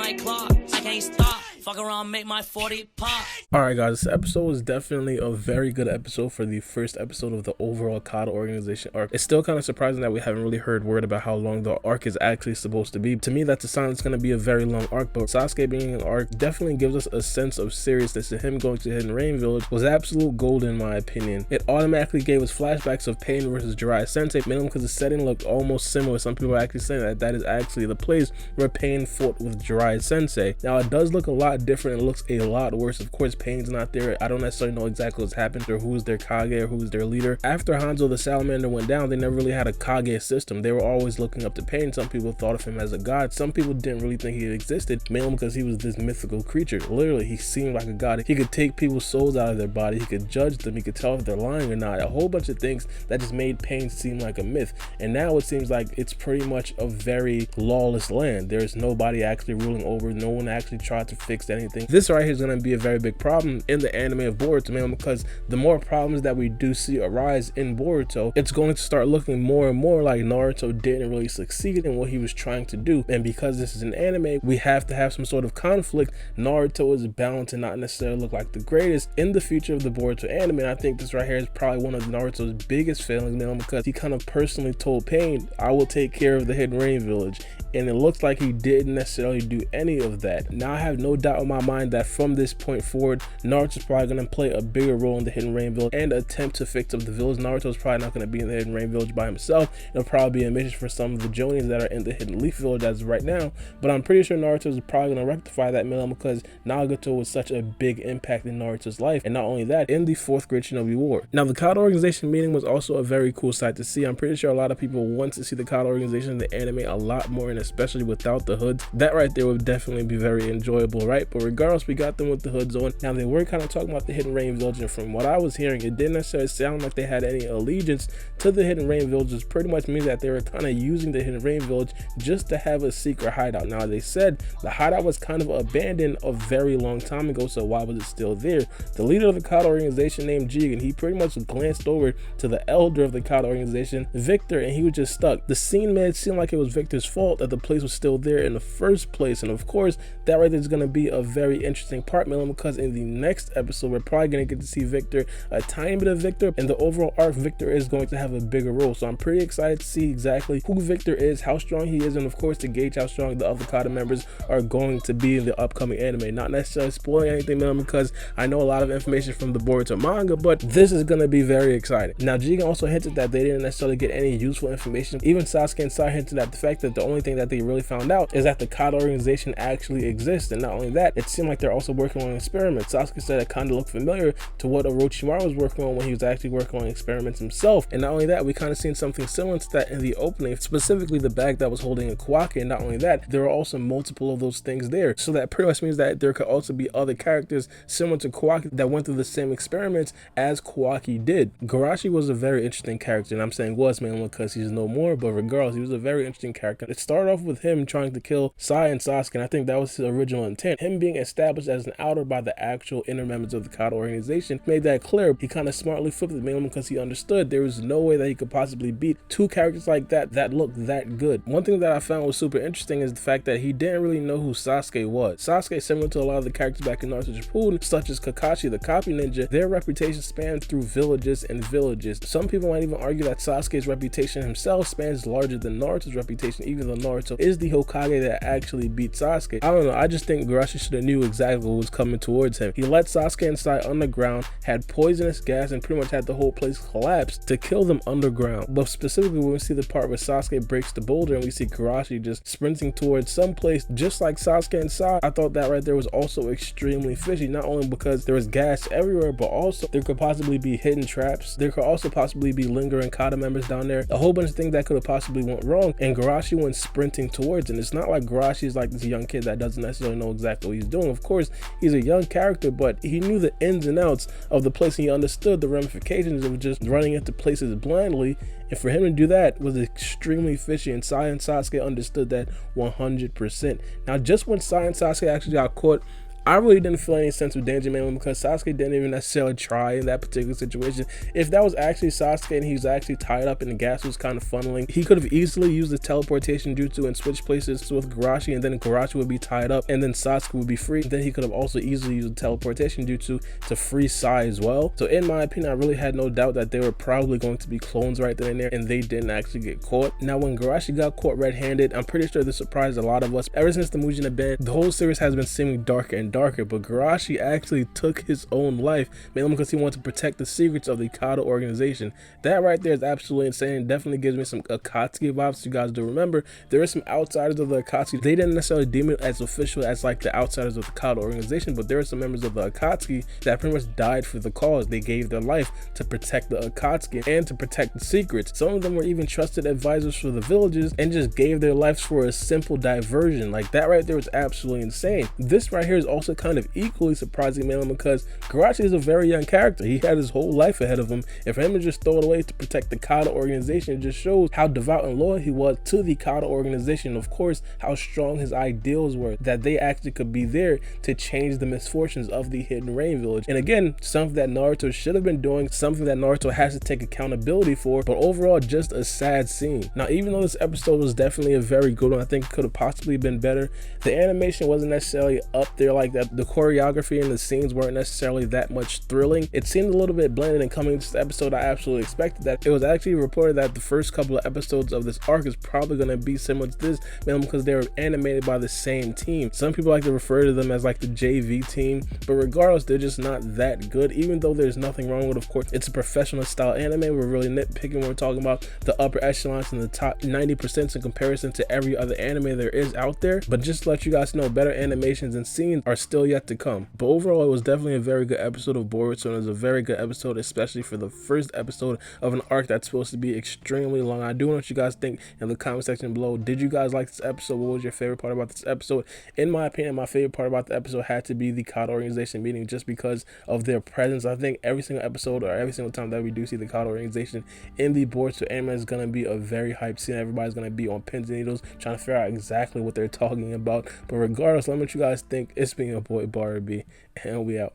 like clock. I can't stop. Fuck around, make my 40 pop. Alright guys, this episode was definitely a very good episode for the first episode of the overall Kata organization arc. It's still kind of surprising that we haven't really heard word about how long the arc is actually supposed to be. To me, that's a sign it's going to be a very long arc, but Sasuke being an arc definitely gives us a sense of seriousness, and him going to Hidden Rain Village was absolute gold in my opinion. It automatically gave us flashbacks of Pain versus Jiraiya Sensei, mainly because the setting looked almost similar. Some people are actually saying that that is actually the place where Pain fought with Jiraiya Sensei. Now it does look a lot different, it looks a lot worse. Of course, Pain's not there. I don't necessarily know exactly what's happened or who's their Kage or who's their leader. After Hanzo the Salamander went down, they never really had a Kage system. They were always looking up to Pain. Some people thought of him as a god. Some people didn't really think he existed, mainly because he was this mythical creature. Literally, he seemed like a god. He could take people's souls out of their body. He could judge them. He could tell if they're lying or not. A whole bunch of things that just made Pain seem like a myth. And now it seems like it's pretty much a very lawless land. There's nobody actually ruling over. No one actually tried to fix anything. This right here is going to be a very big problem in the anime of Boruto, man, because the more problems that we do see arise in Boruto, it's going to start looking more and more like Naruto didn't really succeed in what he was trying to do. And because this is an anime, we have to have some sort of conflict. Naruto is bound to not necessarily look like the greatest in the future of the Boruto anime, and I think this right here is probably one of Naruto's biggest failings, man, because he kind of personally told Pain, I will take care of the Hidden Rain Village, and it looks like he didn't necessarily do any of that. Now I have no doubt in my mind that from this point forward, Naruto's probably going to play a bigger role in the Hidden Rain Village and attempt to fix up the village. Naruto's probably not going to be in the Hidden Rain Village by himself. It'll probably be a mission for some of the Jonins that are in the Hidden Leaf Village as of right now, but I'm pretty sure Naruto's probably going to rectify that, man, because Nagato was such a big impact in Naruto's life, and not only that, in the 4th Great Shinobi War. Now the Kata organization meeting was also a very cool sight to see. I'm pretty sure a lot of people want to see the Kata organization in the anime a lot more, and especially without the hoods. That right there would definitely be very enjoyable, right? But regardless, we got them with the hoods on. Now they were kind of talking about the Hidden Rain Village, and from what I was hearing, it didn't necessarily sound like they had any allegiance to the Hidden Rain Village, which pretty much means that they were kind of using the Hidden Rain Village just to have a secret hideout. Now they said the hideout was kind of abandoned a very long time ago, so why was it still there? The leader of the Kata organization named Jigen, he pretty much glanced over to the elder of the Kata organization, Victor, and he was just stuck. The scene made it seem like it was Victor's fault that the place was still there in the first place, and of course that right there is going to be a very interesting part, man, because in the next episode we're probably going to get to see Victor, a tiny bit of Victor, and the overall arc Victor is going to have a bigger role. So I'm pretty excited to see exactly who Victor is, how strong he is, and of course to gauge how strong the other Kata members are going to be in the upcoming anime. Not necessarily spoiling anything, man, because I know a lot of information from the Boruto manga, but this is going to be very exciting. Now Jigen also hinted that they didn't necessarily get any useful information. Even Sasuke and Sai hinted at the fact that the only thing that they really found out is that the Kata organization actually exists, and not only that, it seemed like they're also working on experiments. Sasuke said it kind of looked familiar to what Orochimaru was working on when he was actually working on experiments himself, and not only that, we kind of seen something similar to that in the opening, specifically the bag that was holding a Kawaki, and not only that, there are also multiple of those things there, so that pretty much means that there could also be other characters similar to Kawaki that went through the same experiments as Kawaki did. Garashi was a very interesting character, and I'm saying was mainly because he's no more, but regardless, he was a very interesting character. It started off with him trying to kill Sai and Sasuke, and I think that was his original intent. Him being established as an outer by the actual inner members of the Kata organization made that clear. He kind of smartly flipped it, mainly because he understood there was no way that he could possibly beat two characters like that looked that good. One thing that I found was super interesting is the fact that he didn't really know who Sasuke was. Sasuke, similar to a lot of the characters back in Naruto Shippuden, such as Kakashi the copy ninja, their reputation spans through villages and villages. Some people might even argue that Sasuke's reputation himself spans larger than Naruto's reputation, even though Naruto is the Hokage that actually beat Sasuke. I don't know, I just think Garashi should have knew exactly what was coming towards him. He let Sasuke and Sai underground, had poisonous gas, and pretty much had the whole place collapse to kill them underground. But specifically when we see the part where Sasuke breaks the boulder and we see Garashi just sprinting towards some place just like Sasuke and Sai, I thought that right there was also extremely fishy, not only because there was gas everywhere, but also there could possibly be hidden traps. There could also possibly be lingering Kata members down there. A whole bunch of things that could have possibly went wrong, and Garashi went sprinting towards it. And it's not like Garashi is like this young kid that doesn't necessarily know exactly what he's doing. Of course, he's a young character, but he knew the ins and outs of the place, and he understood the ramifications of just running into places blindly. And for him to do that was extremely fishy, and Sai and Sasuke understood that 100%. Now, just when Sai and Sasuke actually got caught I really didn't feel any sense of danger mainly because Sasuke didn't even necessarily try in that particular situation. If that was actually Sasuke and he was actually tied up and the gas was kind of funneling, he could have easily used the teleportation jutsu and switched places with Garashi, and then Garashi would be tied up and then Sasuke would be free. Then he could have also easily used the teleportation jutsu to free Sai as well. So in my opinion, I really had no doubt that they were probably going to be clones right then and there, and they didn't actually get caught. Now when Garashi got caught red-handed, I'm pretty sure this surprised a lot of us. Ever since the Mujin event, the whole series has been seeming darker and darker, but Garashi actually took his own life, mainly because he wanted to protect the secrets of the Kata organization. That right there is absolutely insane. It definitely gives me some Akatsuki vibes. You guys do remember, there are some outsiders of the Akatsuki. They didn't necessarily deem it as official as like the outsiders of the Kata organization, but there are some members of the Akatsuki that pretty much died for the cause. They gave their life to protect the Akatsuki and to protect the secrets. Some of them were even trusted advisors for the villages and just gave their lives for a simple diversion. Like that right there was absolutely insane. This right here is also kind of equally surprising, mainly because Garashi is a very young character. He had his whole life ahead of him, and for him to just throw it away to protect the Kata organization just shows how devout and loyal he was to the Kata organization. Of course, how strong his ideals were, that they actually could be there to change the misfortunes of the Hidden Rain village. And again, something that Naruto should have been doing, something that Naruto has to take accountability for, but overall just a sad scene. Now even though this episode was definitely a very good one, I think it could have possibly been better. The animation wasn't necessarily up there like that. The choreography and the scenes weren't necessarily that much thrilling. It seemed a little bit blended, and coming to this episode I absolutely expected that. It was actually reported that the first couple of episodes of this arc is probably going to be similar to this, mainly because they were animated by the same team. Some people like to refer to them as like the JV team, but regardless, they're just not that good, even though there's nothing wrong with, of course, it's a professional style anime. We're really nitpicking when we're talking about the upper echelons and the top 90% in comparison to every other anime there is out there. But just to let you guys know, better animations and scenes are still yet to come. But overall, it was definitely a very good episode of Boruto, and it was a very good episode, especially for the first episode of an arc that's supposed to be extremely long. I do know what you guys think in the comment section below. Did you guys like this episode? What was your favorite part about this episode? In my opinion, my favorite part about the episode had to be the Kata organization meeting, just because of their presence. I think every single episode or every single time that we do see the Kata organization in the Boruto anime is going to be a very hyped scene. Everybody's going to be on pins and needles trying to figure out exactly what they're talking about. But regardless, let me know what you guys think. It's been your boy Baara B, and we out.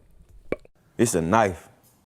It's a knife.